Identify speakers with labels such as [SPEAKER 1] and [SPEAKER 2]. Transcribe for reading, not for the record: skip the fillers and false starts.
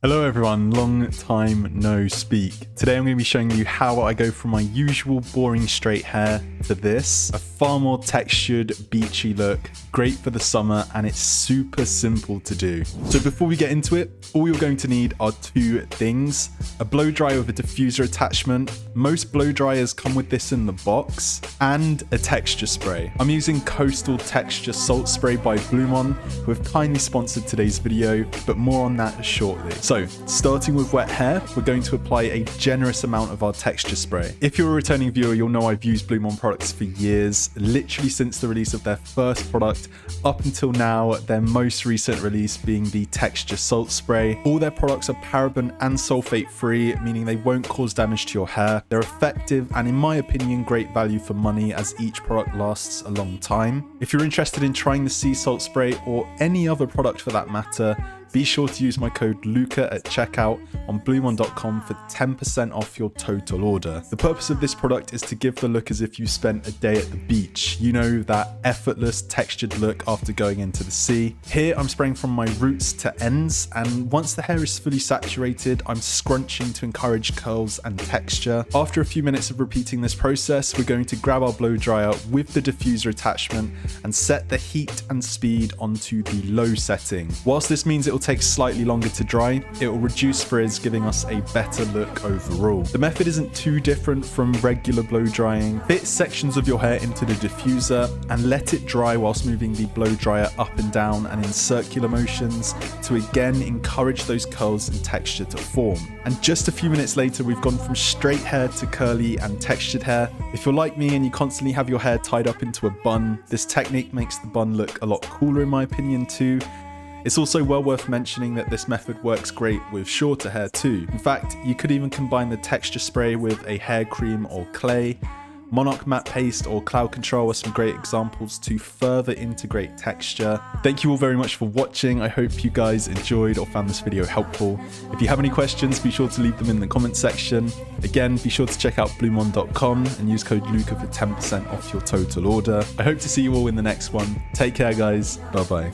[SPEAKER 1] Hello everyone, long time no speak. Today I'm going to be showing you how I go from my usual boring straight hair to this, a far more textured, beachy look, great for the summer, and it's super simple to do. So before we get into it, all you're going to need are two things: a blow dryer with a diffuser attachment. Most blow dryers come with this in the box, and a texture spray. I'm using Coastal Texture Salt Spray by Blumon, who have kindly sponsored today's video, but more on that shortly. So, starting with wet hair, we're going to apply a generous amount of our texture spray. If you're a returning viewer, you'll know I've used Blumon products for years, literally since the release of their first product up until now, their most recent release being the Texture Salt Spray. All their products are paraben and sulfate free, meaning they won't cause damage to your hair. They're effective and, in my opinion, great value for money, as each product lasts a long time. If you're interested in trying the sea salt spray or any other product for that matter, be sure to use my code LUCA at checkout on blumon.com for 10% off your total order. The purpose of this product is to give the look as if you spent a day at the beach. You know, that effortless textured look after going into the sea. Here I'm spraying from my roots to ends, and once the hair is fully saturated, I'm scrunching to encourage curls and texture. After a few minutes of repeating this process, we're going to grab our blow dryer with the diffuser attachment and set the heat and speed onto the low setting. Whilst this means it will take slightly longer to dry, it will reduce frizz, giving us a better look overall. The method isn't too different from regular blow drying. Fit sections of your hair into the diffuser and let it dry whilst moving the blow dryer up and down and in circular motions to again encourage those curls and texture to form. And just a few minutes later, we've gone from straight hair to curly and textured hair. If you're like me and you constantly have your hair tied up into a bun, this technique makes the bun look a lot cooler in my opinion too. It's also well worth mentioning that this method works great with shorter hair too. In fact, you could even combine the texture spray with a hair cream or clay. Monarch matte paste or cloud control are some great examples to further integrate texture. Thank you all very much for watching. I hope you guys enjoyed or found this video helpful. If you have any questions, be sure to leave them in the comments section. Again, be sure to check out blumon.com and use code LUCA for 10% off your total order. I hope to see you all in the next one. Take care guys, bye bye.